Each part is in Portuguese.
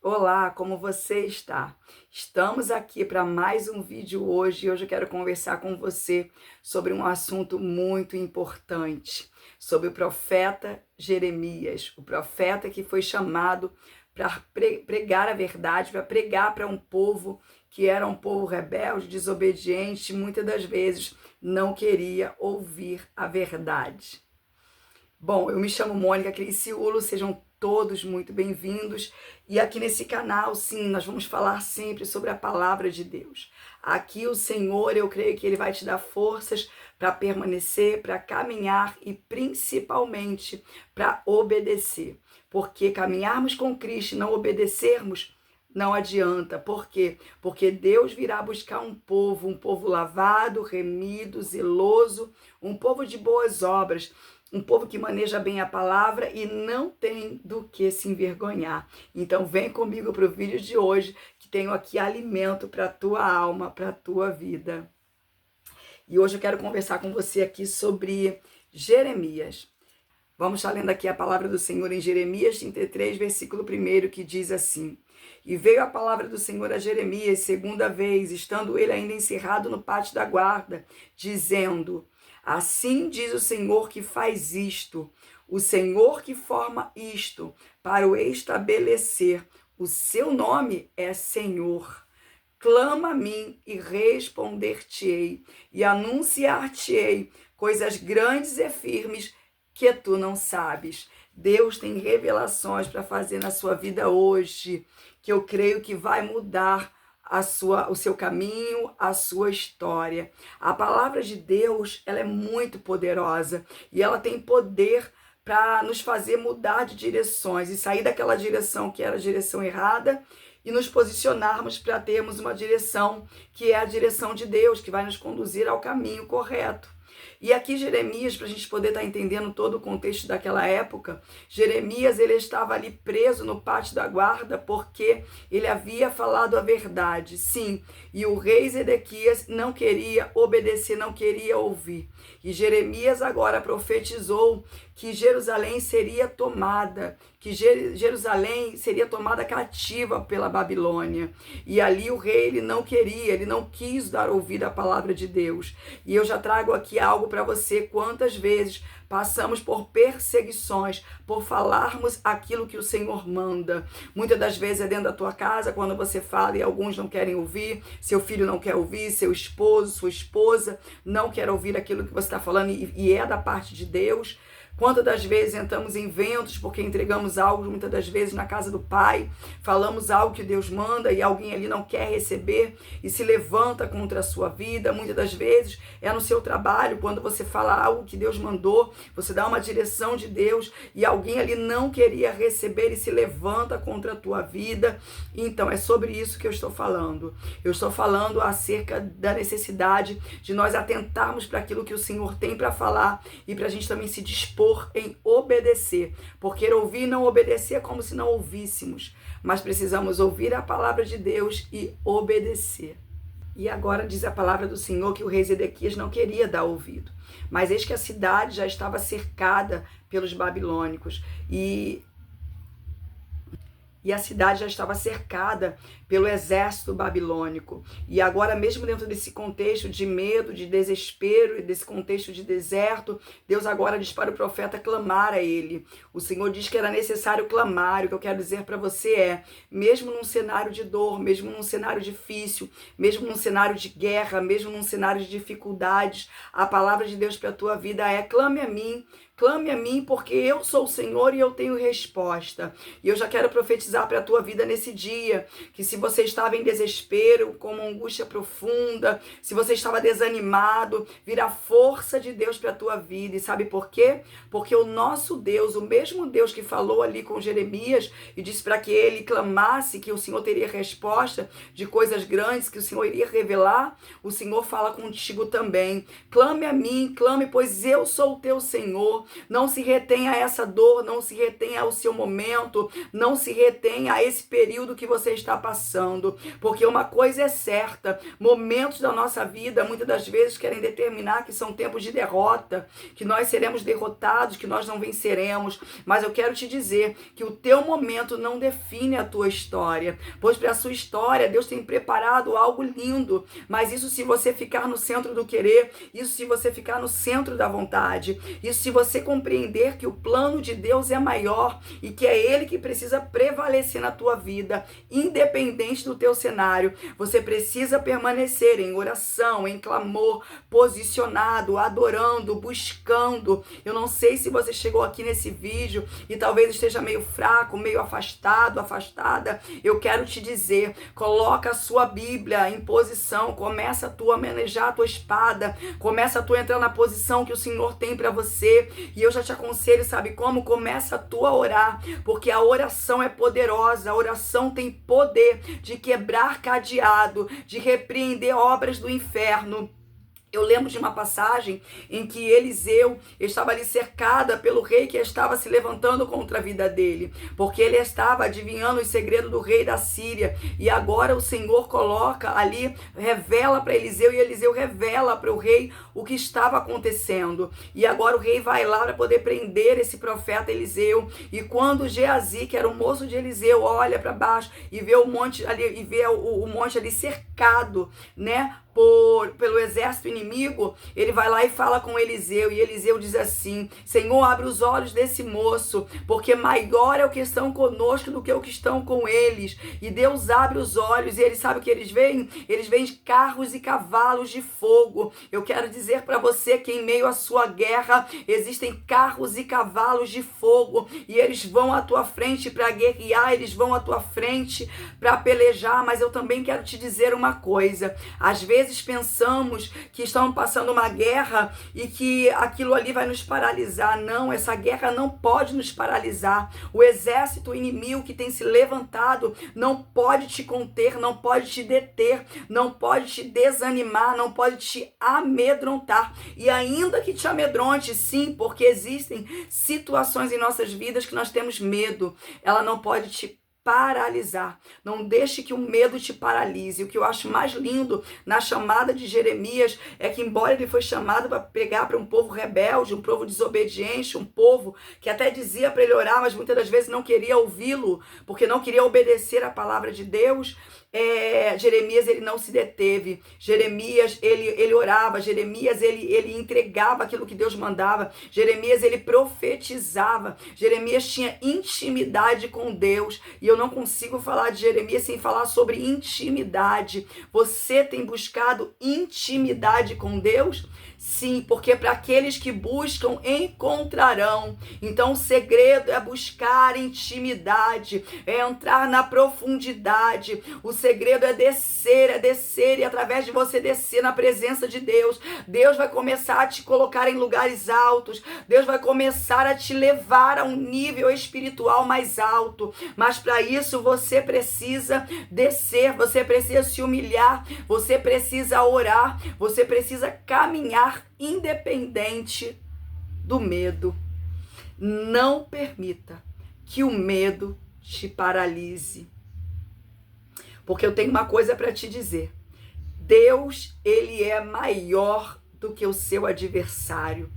Olá, como você está? Estamos aqui para mais um vídeo hoje e hoje eu quero conversar com você sobre um assunto muito importante, sobre o profeta Jeremias, o profeta que foi chamado para pregar a verdade, para pregar para um povo que era um povo rebelde, desobediente, muitas das vezes não queria ouvir a verdade. Bom, eu me chamo Mônica Criciúlo, sejam todos muito bem-vindos. E aqui nesse canal, sim, nós vamos falar sempre sobre a palavra de Deus. Aqui o Senhor, eu creio que Ele vai te dar forças para permanecer, para caminhar e principalmente para obedecer. Porque caminharmos com Cristo e não obedecermos, não adianta. Por quê? Porque Deus virá buscar um povo lavado, remido, zeloso, um povo de boas obras, um povo que maneja bem a palavra e não tem do que se envergonhar. Então vem comigo para o vídeo de hoje, que tenho aqui alimento para a tua alma, para a tua vida. E hoje eu quero conversar com você aqui sobre Jeremias. Vamos estar lendo aqui a palavra do Senhor em Jeremias 33, versículo 1, que diz assim: E veio a palavra do Senhor a Jeremias segunda vez, estando ele ainda encerrado no pátio da guarda, dizendo: Assim diz o Senhor que faz isto, o Senhor que forma isto, para o estabelecer. O seu nome é Senhor. Clama a mim e responder-te-ei, e anunciar-te-ei coisas grandes e firmes que tu não sabes. Deus tem revelações para fazer na sua vida hoje, que eu creio que vai mudar o seu caminho, a sua história. A palavra de Deus, ela é muito poderosa e ela tem poder para nos fazer mudar de direções e sair daquela direção que era a direção errada e nos posicionarmos para termos uma direção que é a direção de Deus, que vai nos conduzir ao caminho correto. E aqui Jeremias, para a gente poder estar entendendo todo o contexto daquela época, Jeremias ele estava ali preso no pátio da guarda porque ele havia falado a verdade, sim, e o rei Zedequias não queria obedecer, não queria ouvir. E Jeremias agora profetizou que Jerusalém seria tomada, que Jerusalém seria tomada cativa pela Babilônia. E ali o rei ele não queria, ele não quis dar ouvido à palavra de Deus. E eu já trago aqui algo para você: quantas vezes passamos por perseguições, por falarmos aquilo que o Senhor manda. Muitas das vezes é dentro da tua casa, quando você fala e alguns não querem ouvir, seu filho não quer ouvir, seu esposo, sua esposa não quer ouvir aquilo que você está falando e é da parte de Deus. Quantas das vezes entramos em ventos porque entregamos algo, muitas das vezes na casa do Pai, falamos algo que Deus manda e alguém ali não quer receber e se levanta contra a sua vida. Muitas das vezes é no seu trabalho, quando você fala algo que Deus mandou, você dá uma direção de Deus e alguém ali não queria receber e se levanta contra a tua vida. Então é sobre isso que eu estou falando. Eu estou falando acerca da necessidade de nós atentarmos para aquilo que o Senhor tem para falar e para a gente também se dispor em obedecer, porque ouvir e não obedecer é como se não ouvíssemos, mas precisamos ouvir a palavra de Deus e obedecer. E agora diz a palavra do Senhor que o rei Zedequias não queria dar ouvido, mas eis que a cidade já estava cercada pelos babilônicos e a cidade já estava cercada pelo exército babilônico. E agora, mesmo dentro desse contexto de medo, de desespero, desse contexto de deserto, Deus agora diz para o profeta clamar a ele. O Senhor diz que era necessário clamar. O que eu quero dizer para você é, mesmo num cenário de dor, mesmo num cenário difícil, mesmo num cenário de guerra, mesmo num cenário de dificuldades, a palavra de Deus para a tua vida é: clame a mim, porque eu sou o Senhor e eu tenho resposta. E eu já quero profetizar para a tua vida nesse dia, que se você estava em desespero, com uma angústia profunda, se você estava desanimado, virá força de Deus para a tua vida. E sabe por quê? Porque o nosso Deus, o mesmo Deus que falou ali com Jeremias e disse para que ele clamasse, que o Senhor teria resposta de coisas grandes, que o Senhor iria revelar, o Senhor fala contigo também. Clame a mim, clame, pois eu sou o teu Senhor. dor, não se retenha a essa dor, não se retenha ao seu momento, não se retenha a esse período que você está passando, porque uma coisa é certa, momentos da nossa vida, muitas das vezes querem determinar que são tempos de derrota, que nós seremos derrotados, que nós não venceremos, mas eu quero te dizer que o teu momento não define a tua história, pois para a sua história Deus tem preparado algo lindo, mas isso se você ficar no centro do querer, isso se você ficar no centro da vontade, isso se você compreender que o plano de Deus é maior e que é Ele que precisa prevalecer na tua vida, independente do teu cenário. Você precisa permanecer em oração, em clamor, posicionado, adorando, buscando. Eu não sei se você chegou aqui nesse vídeo e talvez esteja meio fraco, meio afastado, afastada. Eu quero te dizer, coloca a sua Bíblia em posição, começa tu a manejar a tua espada, começa tu a entrar na posição que o Senhor tem para você, e eu já te aconselho, sabe como? Começa tu a orar, porque a oração é poderosa, a oração tem poder de quebrar cadeado, de repreender obras do inferno. Eu lembro de uma passagem em que Eliseu estava ali cercada pelo rei que estava se levantando contra a vida dele, porque ele estava adivinhando os segredos do rei da Síria, e agora o Senhor coloca ali, revela para Eliseu, e Eliseu revela para o rei o que estava acontecendo, e agora o rei vai lá para poder prender esse profeta Eliseu, e quando Geazi, que era o moço de Eliseu, olha para baixo e vê o monte ali, e vê o monte ali cercado, né, pelo exército inimigo, ele vai lá e fala com Eliseu, e Eliseu diz assim: Senhor, abre os olhos desse moço, porque maior é o que estão conosco do que o que estão com eles. E Deus abre os olhos, e ele sabe o que eles veem? Eles veem carros e cavalos de fogo. Eu quero dizer para você que em meio à sua guerra existem carros e cavalos de fogo, e eles vão à tua frente para guerrear, eles vão à tua frente para pelejar. Mas eu também quero te dizer uma coisa: às vezes pensamos que estamos passando uma guerra e que aquilo ali vai nos paralisar. Não, essa guerra não pode nos paralisar. O exército inimigo que tem se levantado não pode te conter, não pode te deter, não pode te desanimar, não pode te amedrontar. E ainda que te amedronte, sim, porque existem situações em nossas vidas que nós temos medo, ela não pode te paralisar. Não deixe que o medo te paralise. O que eu acho mais lindo na chamada de Jeremias é que, embora ele foi chamado para pregar para um povo rebelde, um povo desobediente, um povo que até dizia para ele orar, mas muitas das vezes não queria ouvi-lo, porque não queria obedecer a palavra de Deus, Jeremias, ele não se deteve. Jeremias, ele orava. Jeremias, ele entregava aquilo que Deus mandava. Jeremias, ele profetizava. Jeremias tinha intimidade com Deus. E eu não consigo falar de Jeremias sem falar sobre intimidade. Você tem buscado intimidade com Deus? Sim, porque para aqueles que buscam, encontrarão. Então o segredo é buscar intimidade, é entrar na profundidade. O segredo é descer, e através de você descer na presença de Deus, Deus vai começar a te colocar em lugares altos, Deus vai começar a te levar a um nível espiritual mais alto. Mas para isso você precisa descer, você precisa se humilhar, você precisa orar, você precisa caminhar independente do medo. Não permita que o medo te paralise. Porque eu tenho uma coisa para te dizer. Deus, ele é maior do que o seu adversário.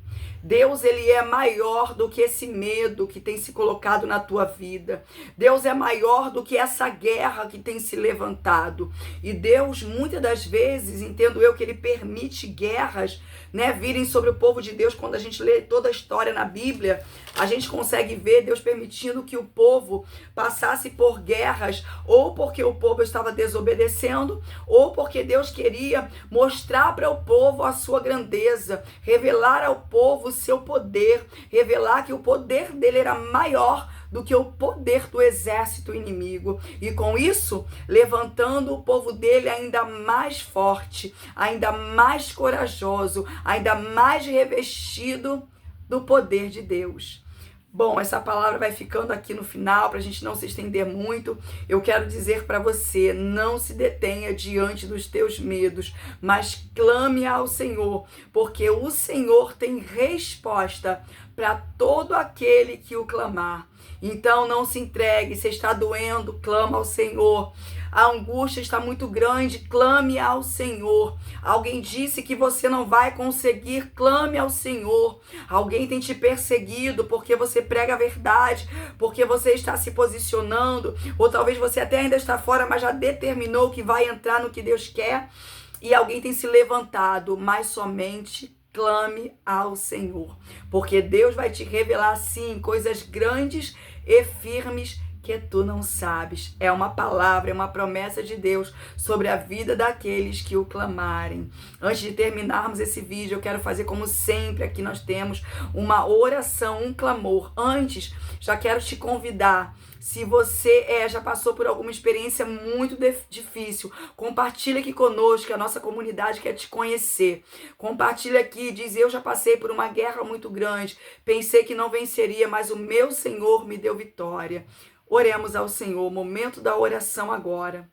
Deus, ele é maior do que esse medo que tem se colocado na tua vida. Deus é maior do que essa guerra que tem se levantado. E Deus, muitas das vezes, entendo eu, que ele permite guerras, né, virem sobre o povo de Deus. Quando a gente lê toda a história na Bíblia, a gente consegue ver Deus permitindo que o povo passasse por guerras, ou porque o povo estava desobedecendo, ou porque Deus queria mostrar para o povo a sua grandeza, revelar ao povo o seu poder, revelar que o poder dele era maior do que o poder do exército inimigo, e com isso levantando o povo dele ainda mais forte, ainda mais corajoso, ainda mais revestido do poder de Deus. Bom, essa palavra vai ficando aqui no final para a gente não se estender muito. Eu quero dizer para você: não se detenha diante dos teus medos, mas clame ao Senhor, porque o Senhor tem resposta para todo aquele que o clamar. Então não se entregue. Se está doendo, clama ao Senhor. A angústia está muito grande, clame ao Senhor. Alguém disse que você não vai conseguir, clame ao Senhor. Alguém tem te perseguido porque você prega a verdade, porque você está se posicionando, ou talvez você até ainda está fora, mas já determinou que vai entrar no que Deus quer, e alguém tem se levantado, mas somente clame ao Senhor, porque Deus vai te revelar sim coisas grandes e firmes que tu não sabes. É uma palavra, é uma promessa de Deus sobre a vida daqueles que o clamarem. Antes de terminarmos esse vídeo, eu quero fazer como sempre, aqui nós temos uma oração, um clamor. Antes, já quero te convidar. Se você já passou por alguma experiência muito difícil, compartilha aqui conosco, a nossa comunidade quer te conhecer. Compartilha aqui, diz: eu já passei por uma guerra muito grande, pensei que não venceria, mas o meu Senhor me deu vitória. Oremos ao Senhor, momento da oração agora.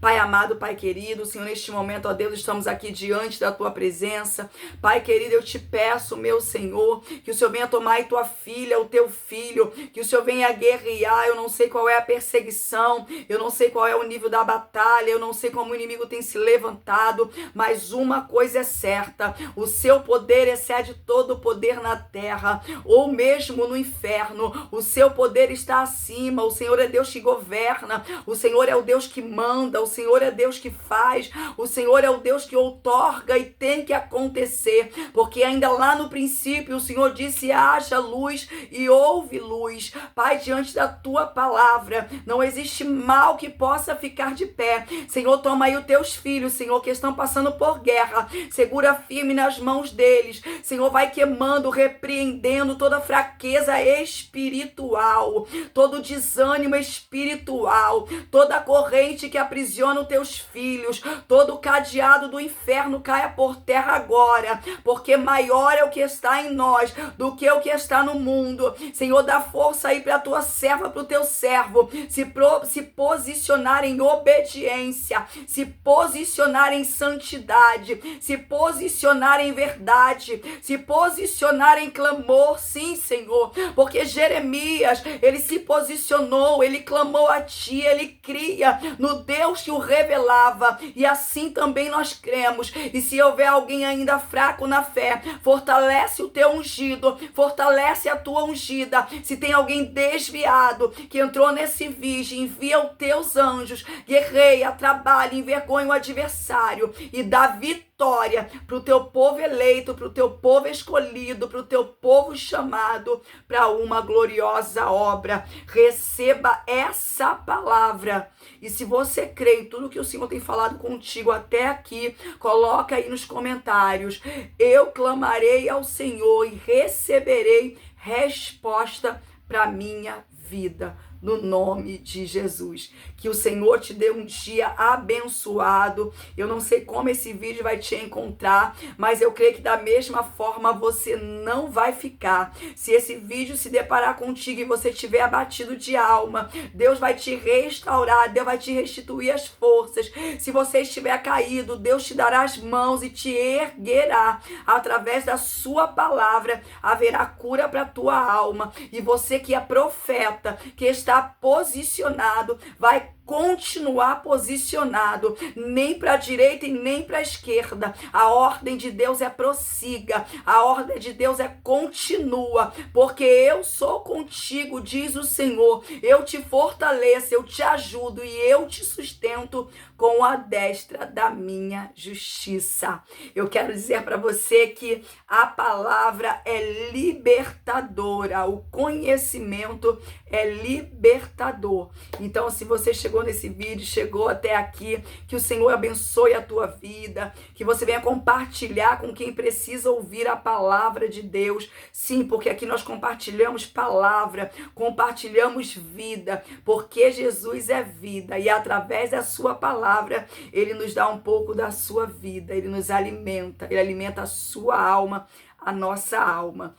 Pai amado, Pai querido, Senhor, neste momento, ó Deus, estamos aqui diante da Tua presença. Pai querido, eu te peço, meu Senhor, que o Senhor venha tomar aí Tua filha, o Teu filho, que o Senhor venha guerrear. Eu não sei qual é a perseguição, eu não sei qual é o nível da batalha, eu não sei como o inimigo tem se levantado, mas uma coisa é certa: o Seu poder excede todo o poder na terra, ou mesmo no inferno. O Seu poder está acima, o Senhor é Deus que governa, o Senhor é o Deus que manda, o Senhor é Deus que faz, o Senhor é o Deus que outorga e tem que acontecer, porque ainda lá no princípio o Senhor disse: haja luz e houve luz. Pai, diante da Tua palavra, não existe mal que possa ficar de pé. Senhor, toma aí os Teus filhos, Senhor, que estão passando por guerra, segura firme nas mãos deles. Senhor, vai queimando, repreendendo toda fraqueza espiritual, todo desânimo espiritual, toda corrente que aprisiona os Teus filhos, todo cadeado do inferno caia por terra agora, porque maior é o que está em nós do que o que está no mundo. Senhor, dá força aí para a Tua serva, para o Teu servo se posicionar em obediência, se posicionar em santidade, se posicionar em verdade, se posicionar em clamor. Sim, Senhor, porque Jeremias, ele se posicionou, ele clamou a Ti, ele cria no Deus que o revelava, e assim também nós cremos. E se houver alguém ainda fraco na fé, fortalece o Teu ungido, fortalece a Tua ungida. Se tem alguém desviado que entrou nesse vídeo, envia os Teus anjos, guerreia, trabalha, envergonha o adversário e dá vitória para o Teu povo eleito, para o Teu povo escolhido, para o Teu povo chamado para uma gloriosa obra. Receba essa palavra. E se você crê em tudo que o Senhor tem falado contigo até aqui, coloca aí nos comentários: eu clamarei ao Senhor e receberei resposta para minha vida, no nome de Jesus. Que o Senhor te dê um dia abençoado. Eu não sei como esse vídeo vai te encontrar, mas eu creio que da mesma forma você não vai ficar. Se esse vídeo se deparar contigo e você estiver abatido de alma, Deus vai te restaurar, Deus vai te restituir as forças. Se você estiver caído, Deus te dará as mãos e te erguerá. Através da sua palavra haverá cura para a tua alma. E você que é profeta, que está posicionado, vai continuar posicionado, nem para a direita e nem para a esquerda. A ordem de Deus é prossiga, a ordem de Deus é continua, porque eu sou contigo, diz o Senhor. Eu te fortaleço, eu te ajudo e eu te sustento com a destra da minha justiça. Eu quero dizer para você que a palavra é libertadora, o conhecimento é libertador. Então, se você chegou nesse vídeo, chegou até aqui, que o Senhor abençoe a tua vida, que você venha compartilhar com quem precisa ouvir a palavra de Deus. Sim, porque aqui nós compartilhamos palavra, compartilhamos vida, porque Jesus é vida e através da sua palavra, Ele nos dá um pouco da sua vida, Ele nos alimenta, Ele alimenta a sua alma, a nossa alma.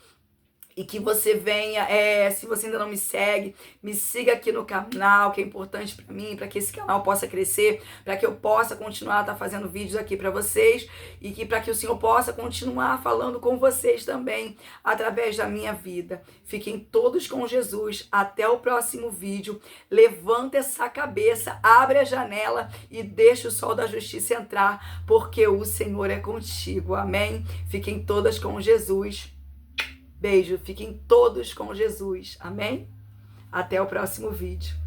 E que você venha, se você ainda não me segue, me siga aqui no canal, que é importante para mim, para que esse canal possa crescer, para que eu possa continuar fazendo vídeos aqui para vocês e que para que o Senhor possa continuar falando com vocês também através da minha vida. Fiquem todos com Jesus. Até o próximo vídeo. Levanta essa cabeça, abre a janela e deixa o sol da justiça entrar, porque o Senhor é contigo. Amém? Fiquem todas com Jesus. Beijo, fiquem todos com Jesus, amém? Até o próximo vídeo.